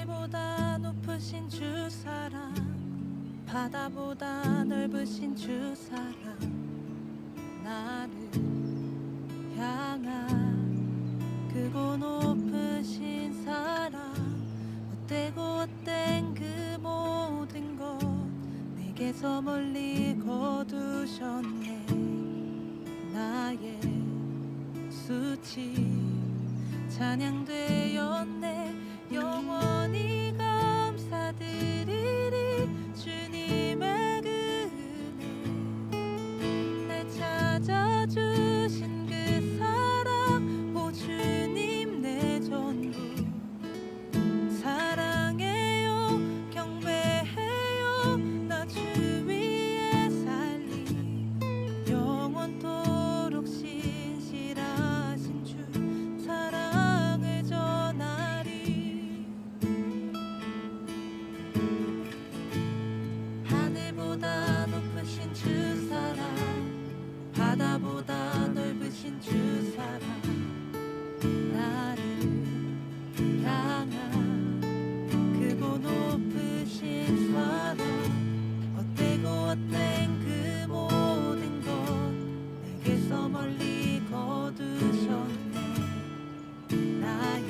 하늘보다 높으신 주 사랑, 바다보다 넓으신 주 사랑, 나를 향한 크고 높으신 사랑, 헛되고 헛된 그 모든 것 내게서 멀리 거두셨네. 나의 수치 찬양되었네. 영원히 감사드리리 주님의 그 은혜, 날 찾아주신 그 사랑, 오 주님 내 전부 사랑해요 경배해요. 나 주 위에 살리 영원토록 신실하신 주 사랑을 전하리. 하늘보다 높으신 주 사랑, 바다보다 넓으신 주 사랑, 나를 향한 크고 높으신 사랑, 헛되고 헛된 그 모든 것 내게서 멀리 거두셨네. 나의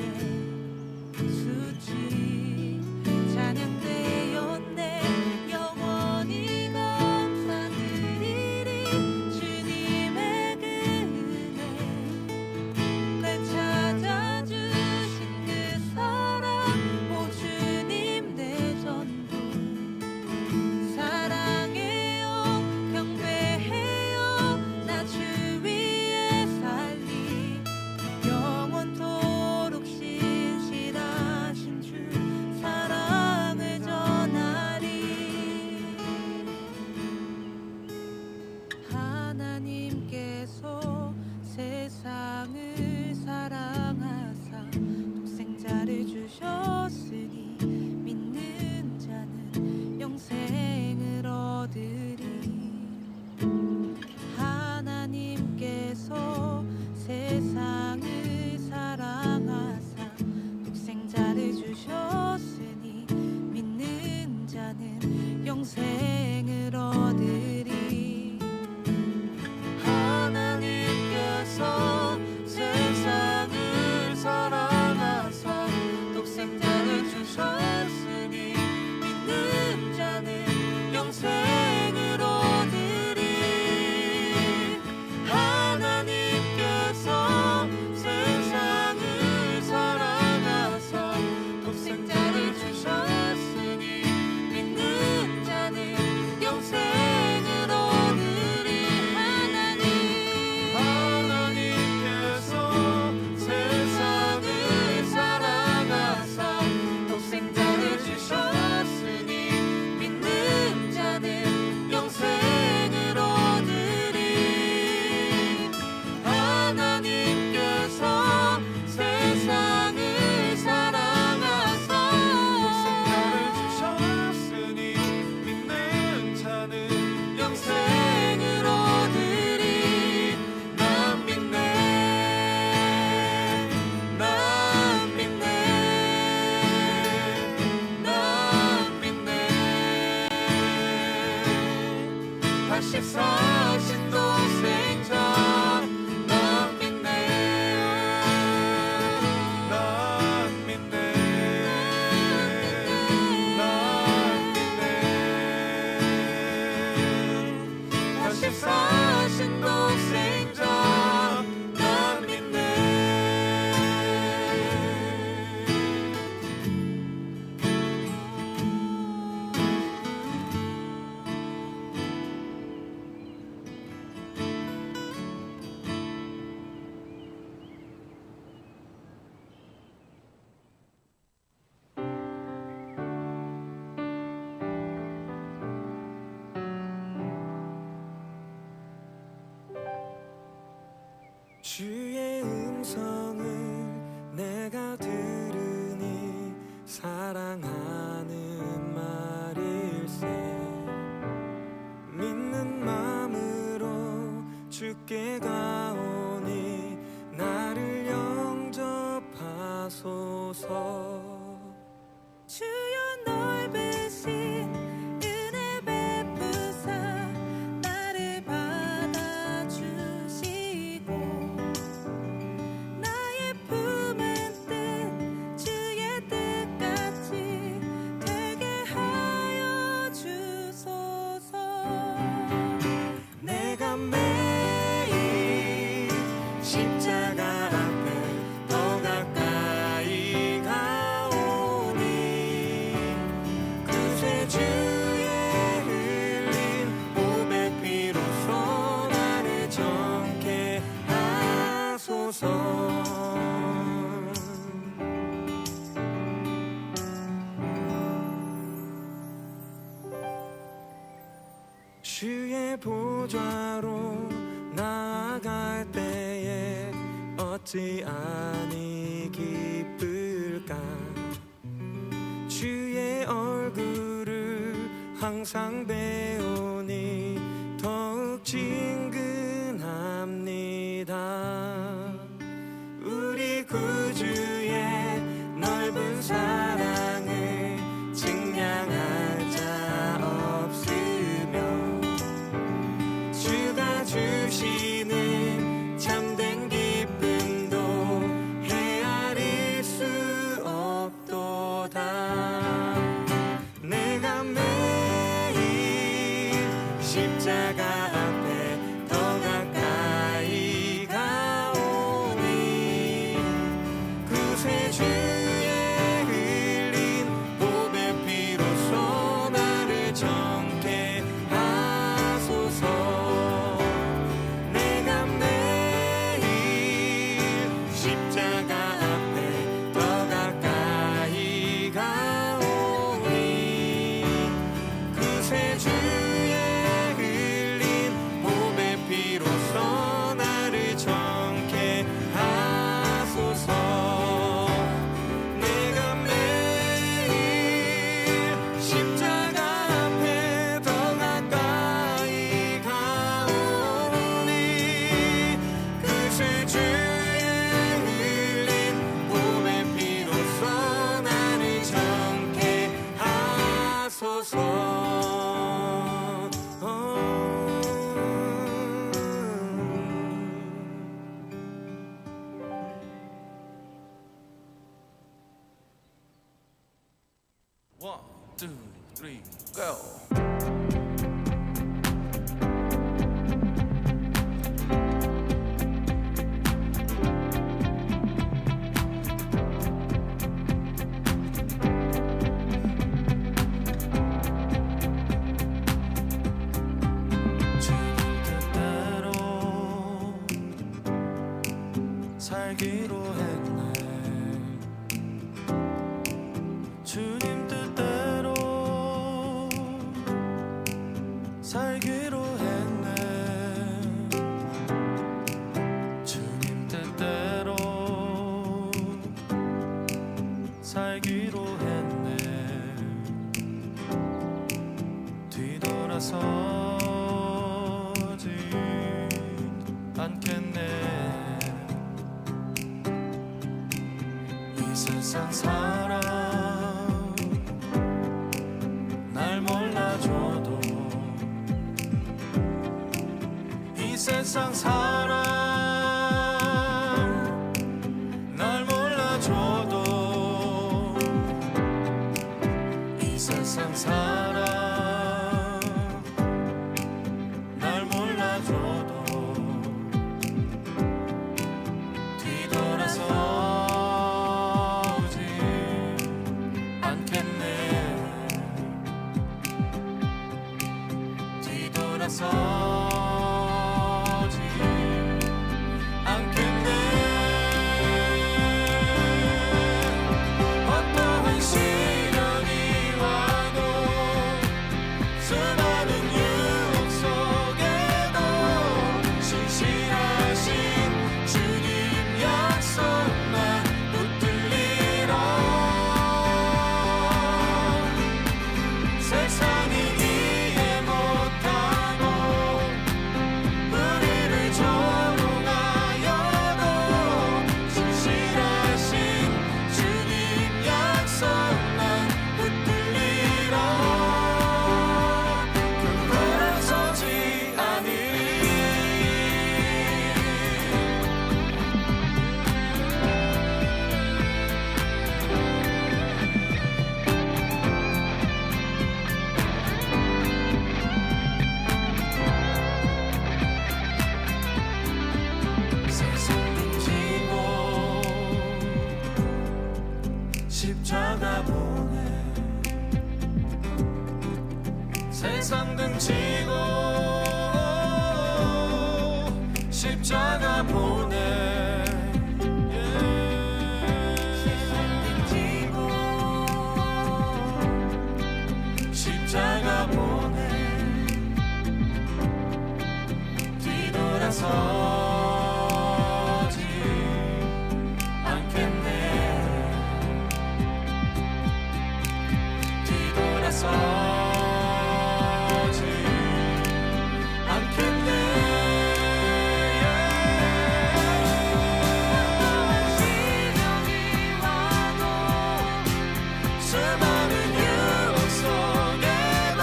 수치 찬양되었네. 영원히 감사드리리 주님의 그 은혜, 날 찾아주신 그 사랑, 오 주님 내 전부 사랑해요 경배해요. 나 주 위에 살리 영원토록 신실하신 주 사랑을 전하리. 하나님께서 세상을 사랑하사 독생자를 주셨으니 믿는 자는 영생을 얻으리. 하나님께서 세상을 사랑하사 독생자를 주셨으니 믿는 자는 영생을 얻으리. 하나님께서 세상을 사랑하사 독생자를 주셨으니 믿는 자는 영생을 얻으리. 하나님께서 세상을 사랑하사 독생자를 주셨으니 믿는 자는 영생을 얻으리. 하나님께서 세상을 사랑하사 독생자를 주셨으니 믿는 자는 영생을 얻으리. 하나님께서 세상을 사랑하사 독생자를 주셨으니 믿는 자는 영생을 얻으리. 난 믿네, 난 믿네, 난 믿네. 다시 사신 독생자 난 믿네, 난 믿네, 난 믿네. 다시 사신 독생자 난 믿네. 주의 음성을 내가 들으니 사랑하는 말일세. 믿는 마음으로 주께 가오니 나를 영접하소서. 주의 보좌로 나아갈 때에 어찌 아니 기쁠까. 주의 얼굴을 항상 배우니 더욱 친근합니다. 우리 구주의 넓은 사랑을 증량할 자 없으며 주가 주시는 참된 기쁨도 헤아릴 수 없도다. 내가 매일 십자가 앞에 더 가까이 가오니 구세주의 흘린 보배 피로써 나를 정케 하소서. 내가 매일 십자가 앞에 더 가까이 가오니 구세주의 흘린 보배 피로써 나를 정케 하소서. 내가 매일 십자가 앞에 더 가까이 가오니 구세주의 흘린 보배 피로써 나를 정케 하소서. One, two, three, go. 주님 뜻대로 살기로 했네. 주님 뜻대로 살기로 했네. 주님 뜻대로 살기로 했네. 뒤돌아서지 않겠네. 이 세상 사람 날 몰라줘도 이 세상 사람 날 몰라줘도 이 세상 사람 날 몰라줘도 뒤돌아서지 않겠네. 뒤돌아서지 않겠네. 어떠한 시련이 와도 수많은 유혹 속에도 신실하신 주님 약속만 붙들리라. 세상이 이해 못하고 우리를 조롱하여도 신실하신 주님 약속만 붙들리라. 결코 돌아서지 않으리. 세상 등지고 십자가 보내. 세상 등지고 십자가 보내. 세상 등지고 십자가 보내. 돌아서지 않겠네. 시련이 와도 수많은 유혹 속에도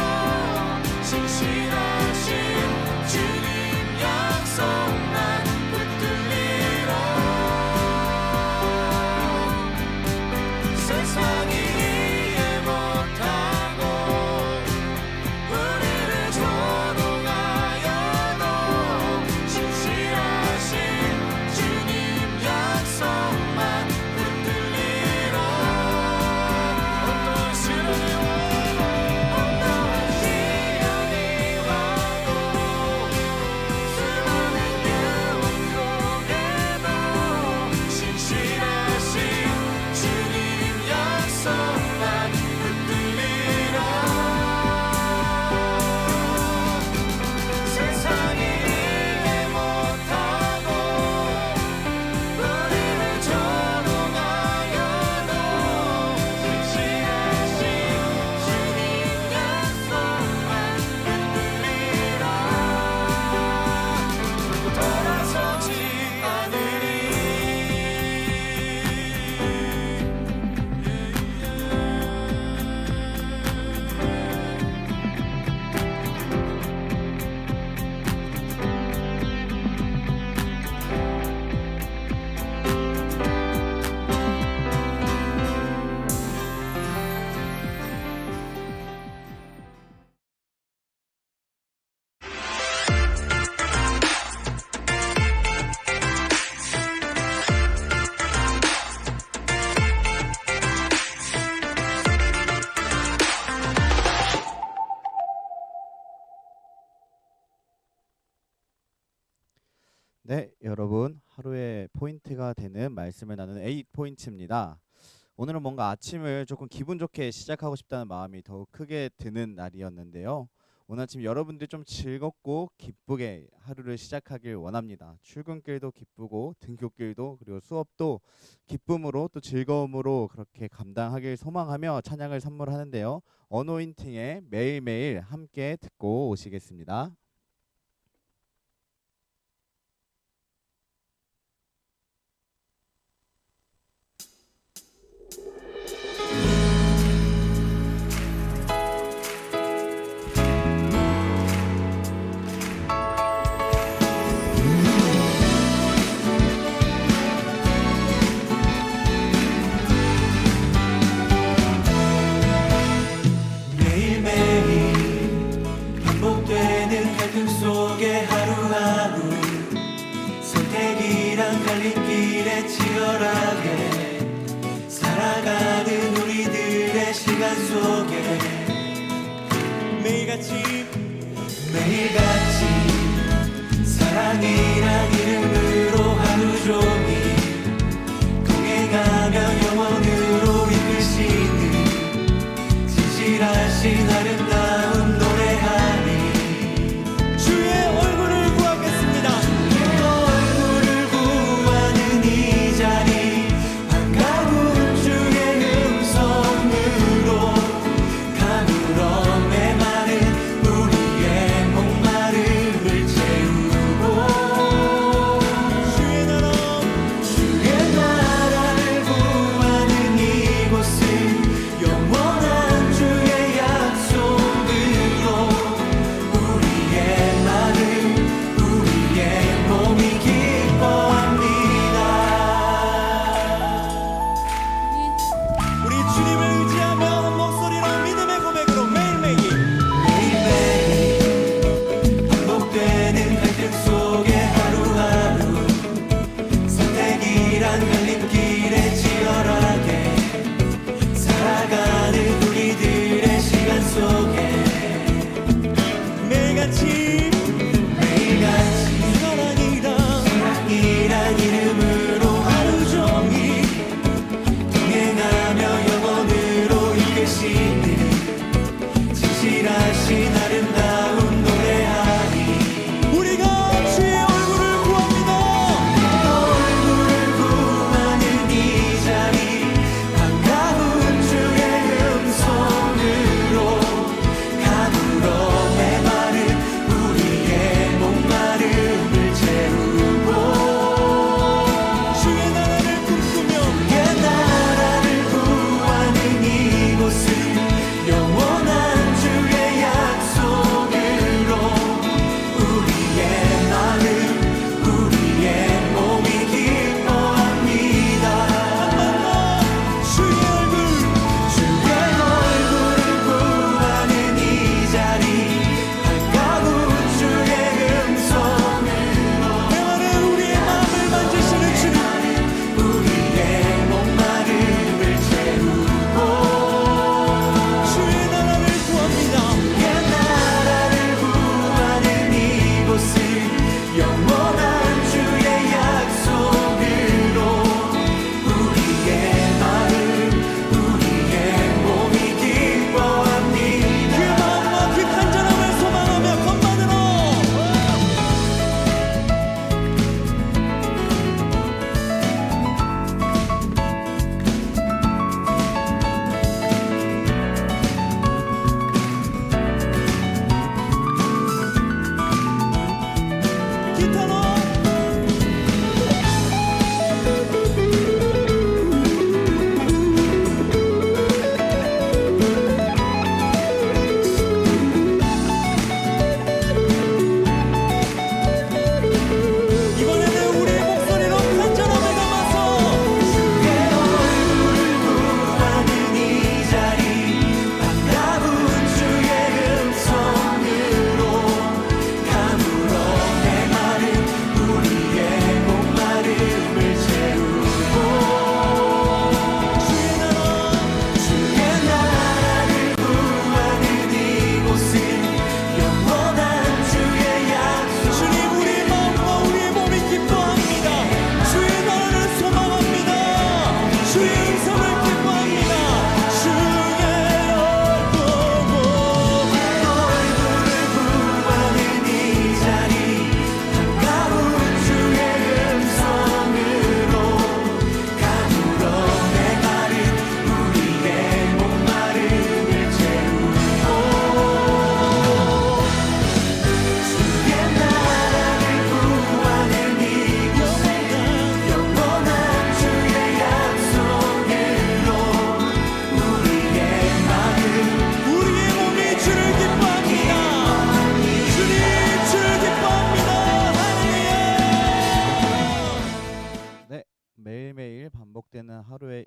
신실하신 주님 약속만 붙들리라. 세상이 이해 못하고 우리를 조롱하여도 신실하신 주님 약속만 붙들리라. 어떠한 시련이 와도 수많은 유혹 속에도 신실하신 주님 약속만 붙들리라. 세상이 이해 못하고 우리를 조롱하여도 신실하신 주님 약속만 붙들리라. 돌아서지 않으리. 네, 여러분 하루의 포인트가 되는 말씀을 나누는 8포인트입니다. 오늘은 뭔가 아침을 조금 기분 좋게 시작하고 싶다는 마음이 더욱 크게 드는 날이었는데요. 오늘 아침 여러분들 좀 즐겁고 기쁘게 하루를 시작하길 원합니다. 출근길도 기쁘고 등굣길도 그리고 수업도 기쁨으로 또 즐거움으로 그렇게 감당하길 소망하며 찬양을 선물하는데요. 어노인팅의 매일매일 함께 듣고 오시겠습니다. 매일매일 반복되는 갈등 속에 하루하루 선택이란 갈림길에 치열하게 살아가는 우리들의 시간 속에 매일같이 사랑이란 이름으로 하루 종일 동행하며 영원으로 이끄시는 진실하신 아름다운 노래하니 주의 얼굴을 구하겠습니다. 주의 얼굴을 구하는 이 자리 반가운 주의 음성으로 가물어 메마른 우리의 목마름을 채우고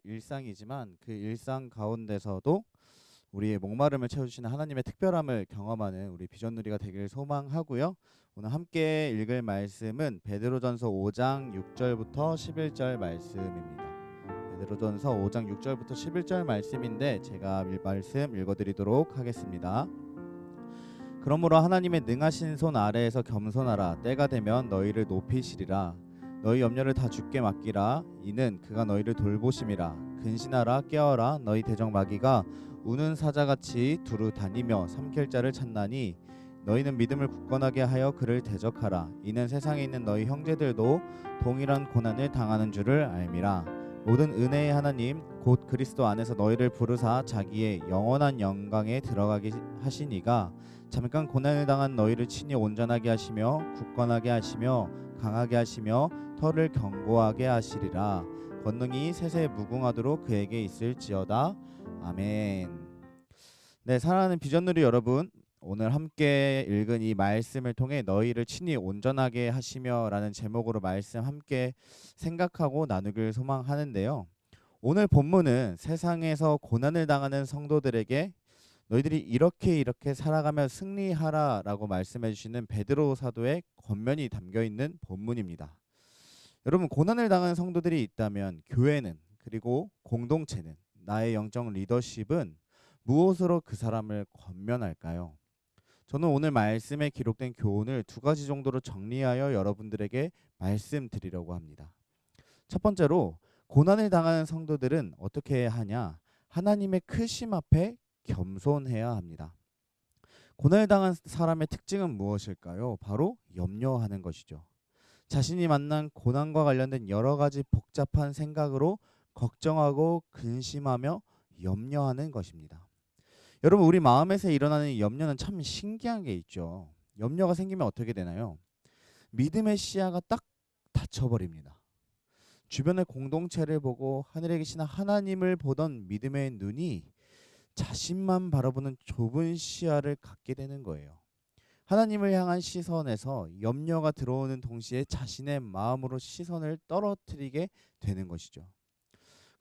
일상이지만 그 일상 가운데서도 우리의 목마름을 채워주시는 하나님의 특별함을 경험하는 우리 비전누리가 되길 소망하고요. 오늘 함께 읽을 말씀은 베드로전서 5장 6절부터 11절 말씀입니다. 베드로전서 5장 6절부터 11절 말씀인데 제가 말씀 읽어드리도록 하겠습니다. 그러므로 하나님의 능하신 손 아래에서 겸손하라. 때가 되면 너희를 높이시리라. 너희 염려를 다 주께 맡기라. 이는 그가 너희를 돌보심이라. 근신하라. 깨어라. 너희 대적 마귀가 우는 사자같이 두루 다니며 삼킬 자를 찾나니 너희는 믿음을 굳건하게 하여 그를 대적하라. 이는 세상에 있는 너희 형제들도 동일한 고난을 당하는 줄을 알미라. 모든 은혜의 하나님 곧 그리스도 안에서 너희를 부르사 자기의 영원한 영광에 들어가게 하시니가 잠깐 고난을 당한 너희를 친히 온전하게 하시며 굳건하게 하시며 강하게 하시며 털을 견고하게 하시리라. 권능이 세세 무궁하도록 그에게 있을지어다. 아멘. 네, 사랑하는 비전누리 여러분, 오늘 함께 읽은 이 말씀을 통해 너희를 친히 온전하게 하시며 라는 제목으로 말씀 함께 생각하고 나누길 소망하는데요. 오늘 본문은 세상에서 고난을 당하는 성도들에게 너희들이 이렇게 살아가며 승리하라 라고 말씀해 주시는 베드로 사도의 권면이 담겨 있는 본문입니다. 여러분, 고난을 당하는 성도들이 있다면 교회는, 그리고 공동체는, 나의 영적 리더십은 무엇으로 그 사람을 권면할까요? 저는 오늘 말씀에 기록된 교훈을 두 가지 정도로 정리하여 여러분들에게 말씀드리려고 합니다. 첫 번째로, 고난을 당하는 성도들은 어떻게 해야 하냐? 하나님의 크심 앞에 겸손해야 합니다. 고난을 당한 사람의 특징은 무엇일까요? 바로 염려하는 것이죠. 자신이 만난 고난과 관련된 여러 가지 복잡한 생각으로 걱정하고 근심하며 염려하는 것입니다. 여러분, 우리 마음에서 일어나는 이 염려는 참 신기한 게 있죠. 염려가 생기면 어떻게 되나요? 믿음의 시야가 딱 닫혀버립니다. 주변의 공동체를 보고 하늘에 계신 하나님을 보던 믿음의 눈이 자신만 바라보는 좁은 시야를 갖게 되는 거예요. 하나님을 향한 시선에서 염려가 들어오는 동시에 자신의 마음으로 시선을 떨어뜨리게 되는 것이죠.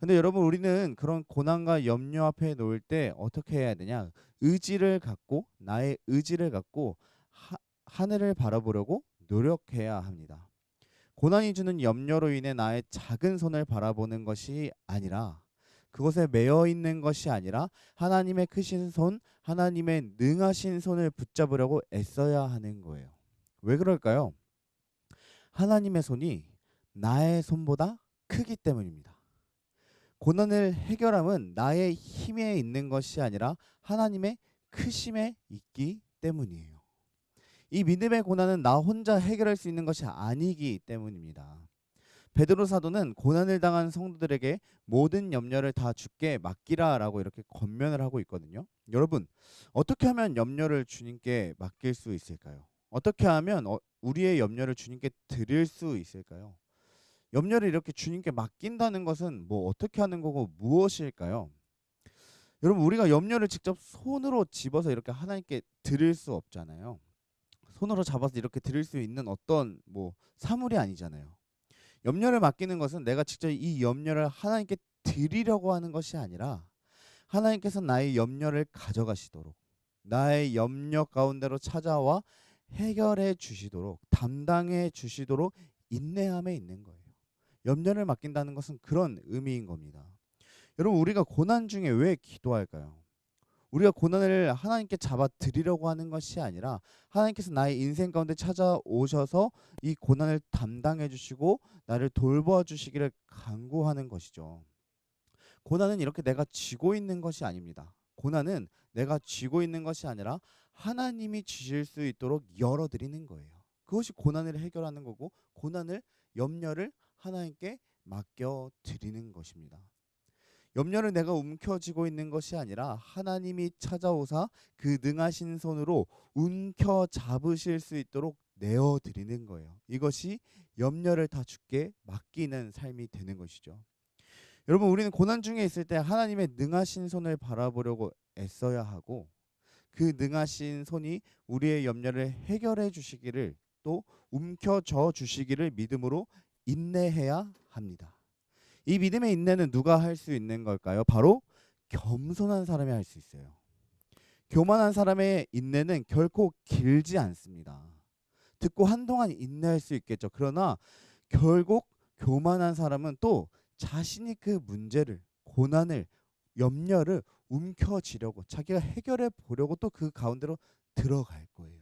근데 여러분, 우리는 그런 고난과 염려 앞에 놓을 때 어떻게 해야 되냐? 의지를 갖고, 나의 의지를 갖고 하늘을 바라보려고 노력해야 합니다. 고난이 주는 염려로 인해 나의 작은 손을 바라보는 것이 아니라, 그것에 매여 있는 것이 아니라 하나님의 크신 손, 하나님의 능하신 손을 붙잡으려고 애써야 하는 거예요. 왜 그럴까요? 하나님의 손이 나의 손보다 크기 때문입니다. 고난을 해결함은 나의 힘에 있는 것이 아니라 하나님의 크심에 있기 때문이에요. 이 믿음의 고난은 나 혼자 해결할 수 있는 것이 아니기 때문입니다. 베드로 사도는 고난을 당한 성도들에게 모든 염려를 다 주께 맡기라라고 이렇게 권면을 하고 있거든요. 여러분, 어떻게 하면 염려를 주님께 맡길 수 있을까요? 어떻게 하면 우리의 염려를 주님께 드릴 수 있을까요? 염려를 이렇게 주님께 맡긴다는 것은 뭐 어떻게 하는 거고 무엇일까요? 여러분, 우리가 염려를 직접 손으로 집어서 이렇게 하나님께 드릴 수 없잖아요. 손으로 잡아서 이렇게 드릴 수 있는 어떤 뭐 사물이 아니잖아요. 염려를 맡기는 것은 내가 직접 이 염려를 하나님께 드리려고 하는 것이 아니라 하나님께서 나의 염려를 가져가시도록, 나의 염려 가운데로 찾아와 해결해 주시도록, 담당해 주시도록 인내함에 있는 거예요. 염려를 맡긴다는 것은 그런 의미인 겁니다. 여러분, 우리가 고난 중에 왜 기도할까요? 우리가 고난을 하나님께 잡아 드리려고 하는 것이 아니라 하나님께서 나의 인생 가운데 찾아오셔서 이 고난을 담당해 주시고 나를 돌봐 주시기를 간구하는 것이죠. 고난은 이렇게 내가 쥐고 있는 것이 아닙니다. 고난은 내가 쥐고 있는 것이 아니라 하나님이 주실 수 있도록 열어드리는 거예요. 그것이 고난을 해결하는 거고, 고난을, 염려를 하나님께 맡겨드리는 것입니다. 염려를 내가 움켜쥐고 있는 것이 아니라 하나님이 찾아오사 그 능하신 손으로 움켜 잡으실 수 있도록 내어드리는 거예요. 이것이 염려를 다 주께 맡기는 삶이 되는 것이죠. 여러분, 우리는 고난 중에 있을 때 하나님의 능하신 손을 바라보려고 애써야 하고, 그 능하신 손이 우리의 염려를 해결해 주시기를, 또 움켜쥐어 주시기를 믿음으로 인내해야 합니다. 이 믿음의 인내는 누가 할 수 있는 걸까요? 바로 겸손한 사람이 할 수 있어요. 교만한 사람의 인내는 결코 길지 않습니다. 듣고 한동안 인내할 수 있겠죠. 그러나 결국 교만한 사람은 또 자신이 그 문제를, 고난을, 염려를 움켜쥐려고 자기가 해결해 보려고 또 그 가운데로 들어갈 거예요.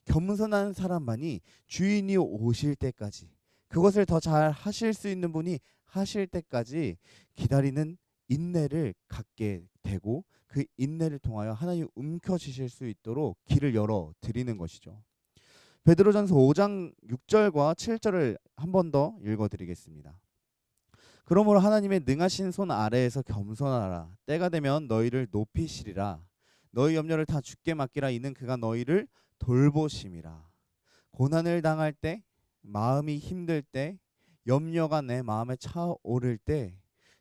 겸손한 사람만이 주인이 오실 때까지, 그것을 더 잘 하실 수 있는 분이 하실 때까지 기다리는 인내를 갖게 되고, 그 인내를 통하여 하나님 움켜쥐실 수 있도록 길을 열어 드리는 것이죠. 베드로전서 5장 6절과 7절을 한 번 더 읽어 드리겠습니다. 그러므로 하나님의 능하신 손 아래에서 겸손하라. 때가 되면 너희를 높이시리라. 너희 염려를 다 주께 맡기라. 이는 그가 너희를 돌보심이라. 고난을 당할 때, 마음이 힘들 때, 염려가 내 마음에 차오를 때,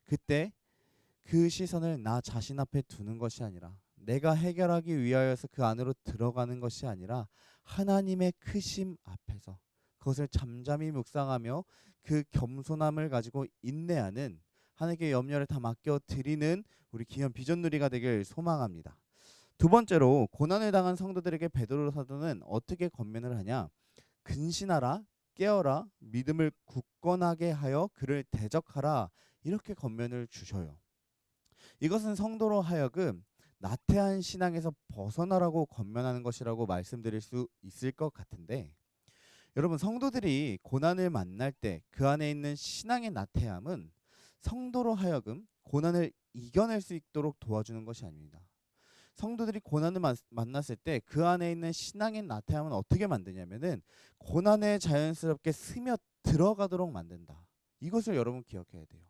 그때 그 시선을 나 자신 앞에 두는 것이 아니라, 내가 해결하기 위하여서 그 안으로 들어가는 것이 아니라 하나님의 크심 앞에서 그것을 잠잠히 묵상하며 그 겸손함을 가지고 인내하는, 하나님께 염려를 다 맡겨 드리는 우리 귀한 비전누리가 되길 소망합니다. 두 번째로, 고난을 당한 성도들에게 베드로 사도는 어떻게 권면을 하냐? 근신하라, 깨어라, 믿음을 굳건하게 하여 그를 대적하라, 이렇게 권면을 주셔요. 이것은 성도로 하여금 나태한 신앙에서 벗어나라고 권면하는 것이라고 말씀드릴 수 있을 것 같은데, 여러분, 성도들이 고난을 만날 때 그 안에 있는 신앙의 나태함은 성도로 하여금 고난을 이겨낼 수 있도록 도와주는 것이 아닙니다. 성도들이 고난을 만났을 때 그 안에 있는 신앙의 나태함은 어떻게 만드냐면은 고난에 자연스럽게 스며 들어가도록 만든다. 이것을 여러분 기억해야 돼요.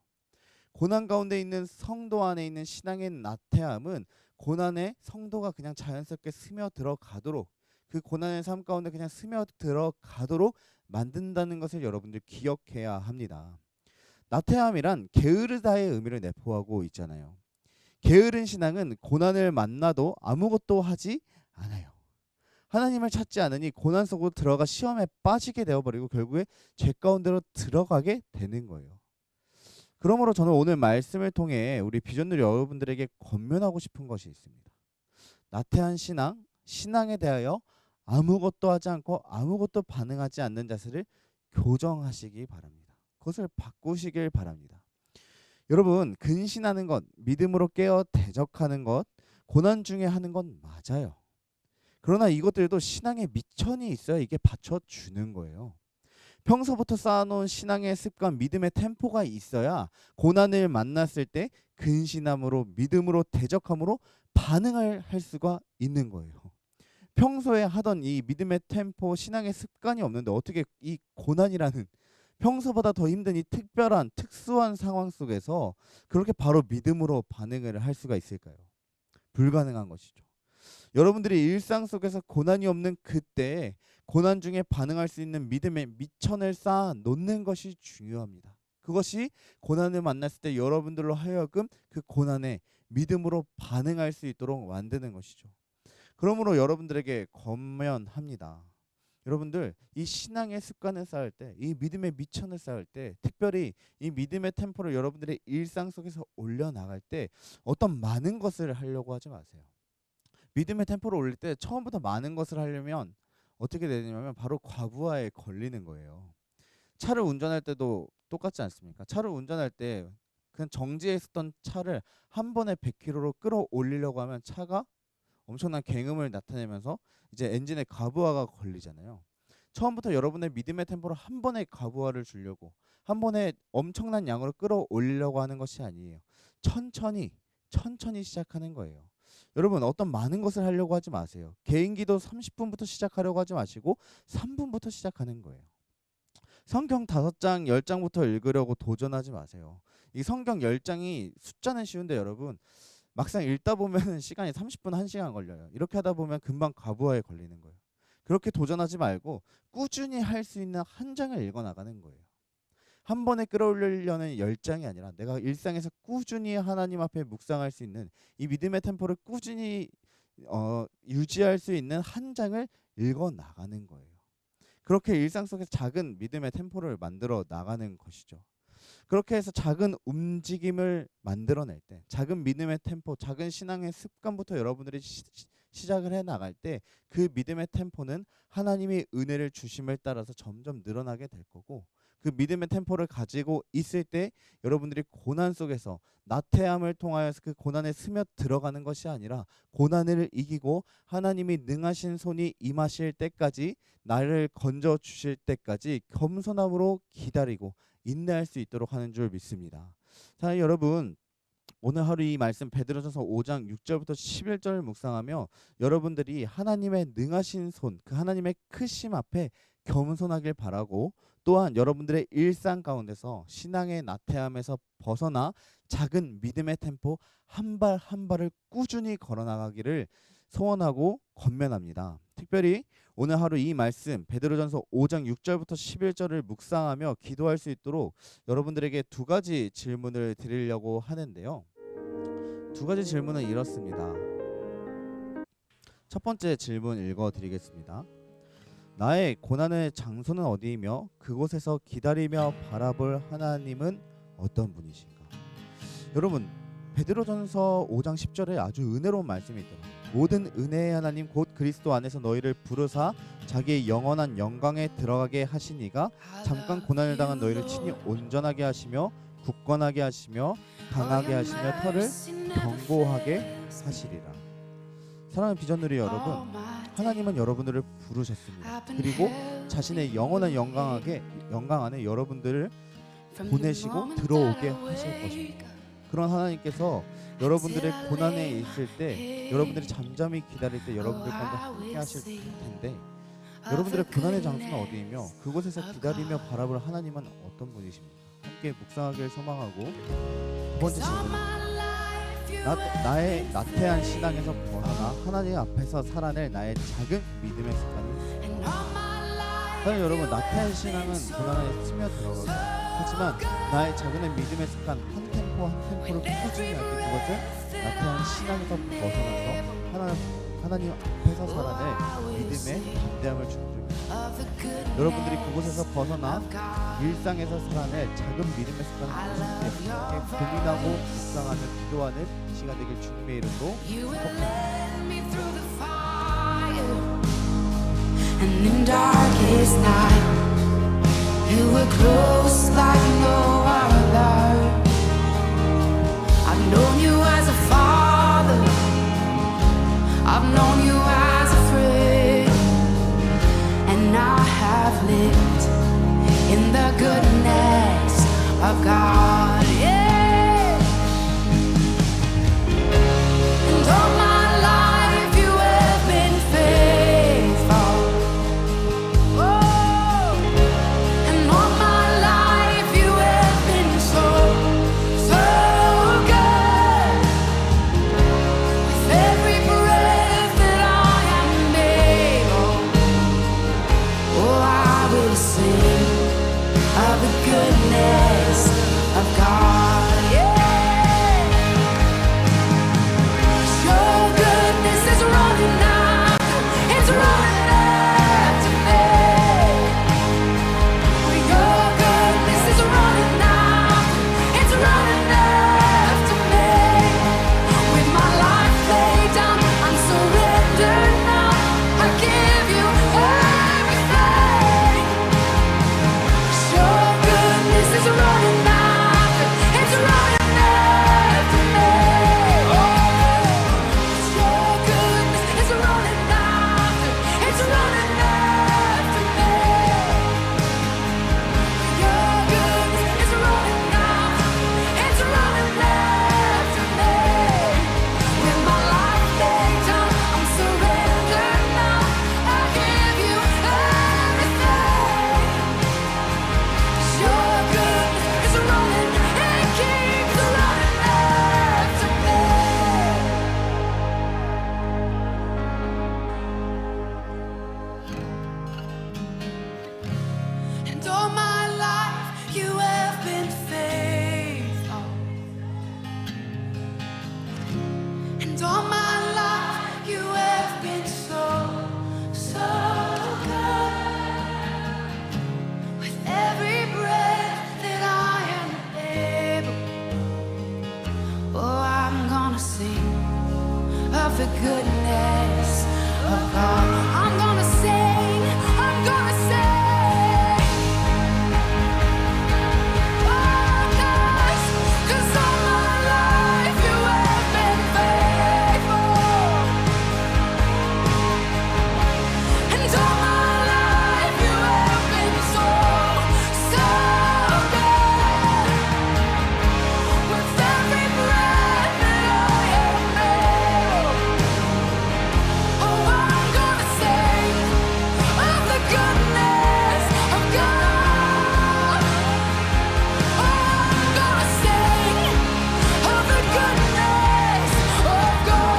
고난 가운데 있는 성도 안에 있는 신앙의 나태함은 고난에 성도가 그냥 자연스럽게 스며 들어가도록, 그 고난의 삶 가운데 그냥 스며 들어가도록 만든다는 것을 여러분들 기억해야 합니다. 나태함이란 게으르다의 의미를 내포하고 있잖아요. 게으른 신앙은 고난을 만나도 아무것도 하지 않아요. 하나님을 찾지 않으니 고난 속으로 들어가 시험에 빠지게 되어버리고 결국에 죄 가운데로 들어가게 되는 거예요. 그러므로 저는 오늘 말씀을 통해 우리 비전누리 여러분들에게 권면하고 싶은 것이 있습니다. 나태한 신앙, 신앙에 대하여 아무것도 하지 않고 아무것도 반응하지 않는 자세를 교정하시기 바랍니다. 그것을 바꾸시길 바랍니다. 여러분, 근신하는 것, 믿음으로 깨어 대적하는 것, 고난 중에 하는 건 맞아요. 그러나 이것들도 신앙의 미천이 있어야 이게 받쳐주는 거예요. 평소부터 쌓아놓은 신앙의 습관, 믿음의 템포가 있어야 고난을 만났을 때 근신함으로, 믿음으로, 대적함으로 반응을 할 수가 있는 거예요. 평소에 하던 이 믿음의 템포, 신앙의 습관이 없는데 어떻게 이 고난이라는 평소보다 더 힘든 이 특별한, 특수한 상황 속에서 그렇게 바로 믿음으로 반응을 할 수가 있을까요? 불가능한 것이죠. 여러분들이 일상 속에서 고난이 없는 그때 고난 중에 반응할 수 있는 믿음의 미천을 쌓아 놓는 것이 중요합니다. 그것이 고난을 만났을 때 여러분들로 하여금 그 고난에 믿음으로 반응할 수 있도록 만드는 것이죠. 그러므로 여러분들에게 권면합니다. 여러분들, 이 신앙의 습관을 쌓을 때, 이 믿음의 미천을 쌓을 때, 특별히 이 믿음의 템포를 여러분들의 일상 속에서 올려나갈 때 어떤 많은 것을 하려고 하지 마세요. 믿음의 템포를 올릴 때 처음부터 많은 것을 하려면 어떻게 되냐면 바로 과부하에 걸리는 거예요. 차를 운전할 때도 똑같지 않습니까? 차를 운전할 때 그냥 정지해 있었던 차를 한 번에 100km로 끌어올리려고 하면 차가 엄청난 굉음을 나타내면서 이제 엔진에 과부하가 걸리잖아요. 처음부터 여러분의 믿음의 템포로 한 번에 과부하를 주려고, 한 번에 엄청난 양으로 끌어올리려고 하는 것이 아니에요. 천천히 시작하는 거예요. 여러분, 어떤 많은 것을 하려고 하지 마세요. 개인기도 30분부터 시작하려고 하지 마시고 3분부터 시작하는 거예요. 성경 5장, 10장부터 읽으려고 도전하지 마세요. 이 성경 10장이 숫자는 쉬운데 여러분, 막상 읽다 보면 시간이 30분, 1시간 걸려요. 이렇게 하다 보면 금방 과부하에 걸리는 거예요. 그렇게 도전하지 말고 꾸준히 할 수 있는 한 장을 읽어나가는 거예요. 한 번에 끌어올리려는 10장이 아니라 내가 일상에서 꾸준히 하나님 앞에 묵상할 수 있는 이 믿음의 템포를 꾸준히 유지할 수 있는 한 장을 읽어나가는 거예요. 그렇게 일상 속에서 작은 믿음의 템포를 만들어 나가는 것이죠. 그렇게 해서 작은 움직임을 만들어낼 때, 작은 믿음의 템포, 작은 신앙의 습관부터 여러분들이 시작을 해 나갈 때 그 믿음의 템포는 하나님이 은혜를 주심을 따라서 점점 늘어나게 될 거고, 그 믿음의 템포를 가지고 있을 때 여러분들이 고난 속에서 나태함을 통하여서 그 고난에 스며 들어가는 것이 아니라 고난을 이기고 하나님이 능하신 손이 임하실 때까지, 나를 건져 주실 때까지 겸손함으로 기다리고 인내할 수 있도록 하는 줄 믿습니다. 자, 여러분, 오늘 하루 이 말씀 베드로전서 5장 6절부터 11절을 묵상하며 여러분들이 하나님의 능하신 손, 그 하나님의 크심 앞에 겸손하길 바라고, 또한 여러분들의 일상 가운데서 신앙의 나태함에서 벗어나 작은 믿음의 템포 한 발 한 발을 꾸준히 걸어나가기를 소원하고 권면합니다. 특별히 오늘 하루 이 말씀 베드로전서 5장 6절부터 11절을 묵상하며 기도할 수 있도록 여러분들에게 두 가지 질문을 드리려고 하는데요. 두 가지 질문은 이렇습니다. 첫 번째 질문 읽어드리겠습니다. 나의 고난의 장소는 어디이며 그곳에서 기다리며 바라볼 하나님은 어떤 분이신가? 여러분, 베드로전서 5장 10절에 아주 은혜로운 말씀이 있더라고요. 모든 은혜의 하나님 곧 그리스도 안에서 너희를 부르사 자기의 영원한 영광에 들어가게 하시니가 잠깐 고난을 당한 너희를 친히 온전하게 하시며 굳건하게 하시며 강하게 하시며 털을 견고하게 하시리라. 사랑하는 비전누리 여러분, 하나님은 여러분들을 부르셨습니다. 그리고 자신의 영원한 영광 안에 여러분들을 보내시고 들어오게 하실 것입니다. 그런 하나님께서 여러분들의 고난에 있을 때, 여러분들이 잠잠히 기다릴 때 여러분들 가운데 함께 하실 텐데, 여러분들의 고난의 장소는 어디이며 그곳에서 기다리며 바라볼 하나님은 어떤 분이십니까? 함께 묵상하길 소망하고, 두 번째 질문, 나의 나태한 신앙에서 벗어나 하나님 앞에서 살아낼 나의 작은 믿음의 습관은? 사실 여러분, 나태한 신앙은 고난에 스며 들어가고, 하지만 나의 작은 믿음의 습관 한 템포 한 템포를 꾸준히 할 때 그것은 나태한 신앙에서 벗어나서 하나님 앞에서 살아낼 믿음의 담대함을 주는 줄, 여러분들이 그곳에서 벗어나 일상에서 살아낼 작은 믿음의 습관을 무엇인지 함께 고민하고 묵상하며 기도하는 시간 되길 주님의 이름으로 축복합니다. And in darkest night, you were close like no other. I've known you as a father, I've known you as a friend, and I have lived in the goodness of God. Yeah. And all my life you have been faithful. Oh, and all my life you have been so, so good. gonna sing of the goodness of God. I'm gonna sing, I'm gonna sing. Oh, 'cause all my life you have been faithful. And all my life you have been so, so good. With every breath that I am able, oh, I'm gonna sing of the goodness of God. Oh, I'm gonna sing of the goodness of God.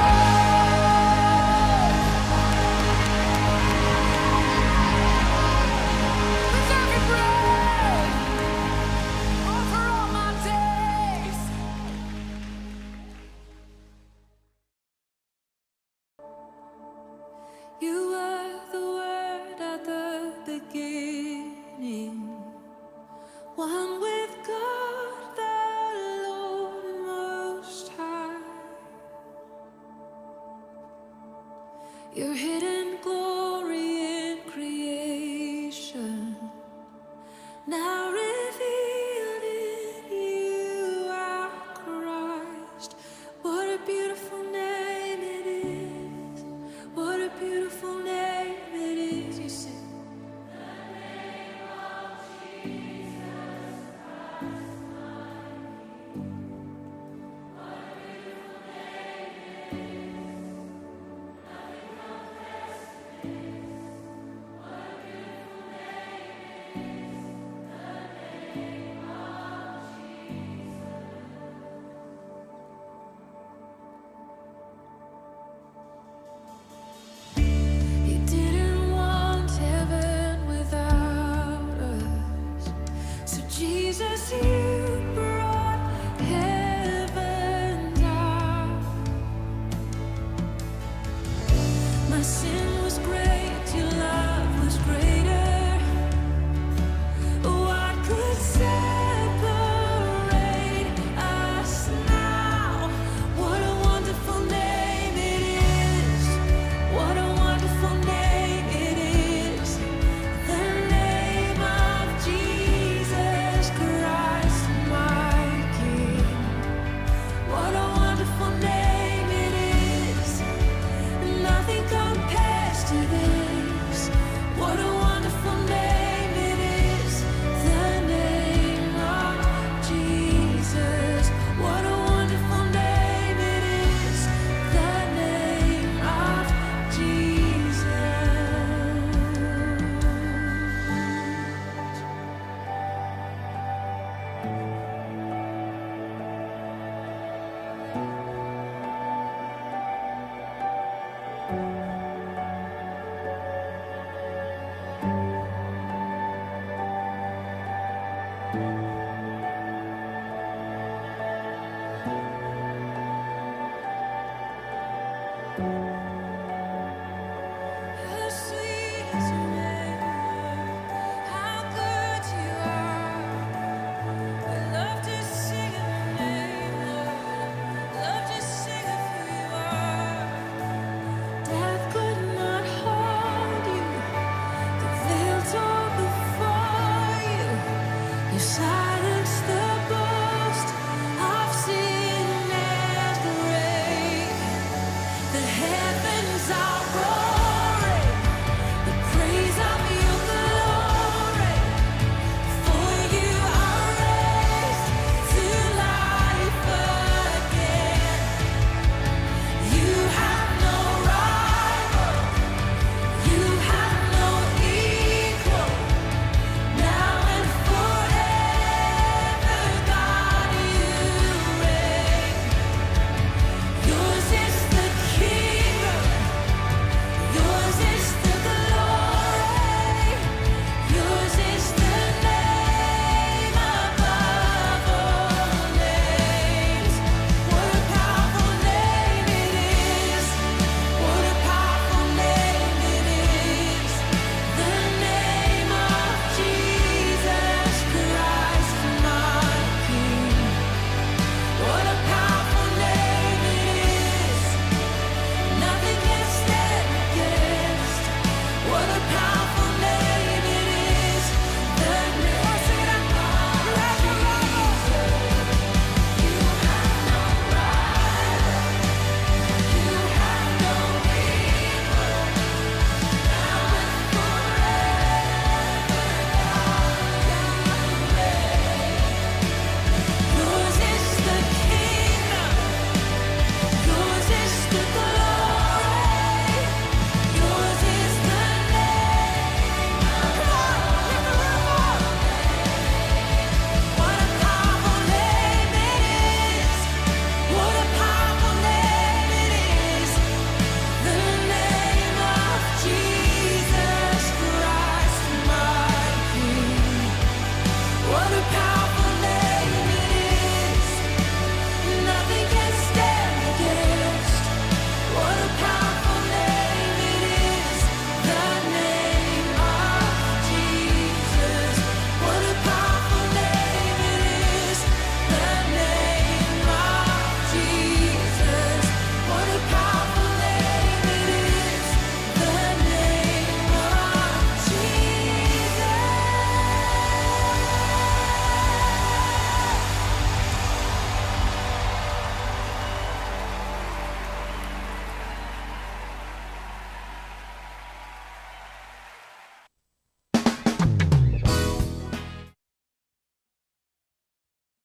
With every breath, over all my days. You were the word at the beginning, one with God the Lord Most High. Your hidden glory in creation, now revealed in you, our Christ. What a beautiful name it is. What a beautiful name it is. You sing. You didn't want heaven without us. So Jesus, you brought heaven down. My sin was great, your love was greater. What could separate us now? What a wonderful name it is. What a wonderful name it is. The name of Jesus Christ, my King. What a wonderful name it is. Nothing compares to this. What a wonderful name it is. The name of Jesus. What a wonderful name it is. The name of Jesus.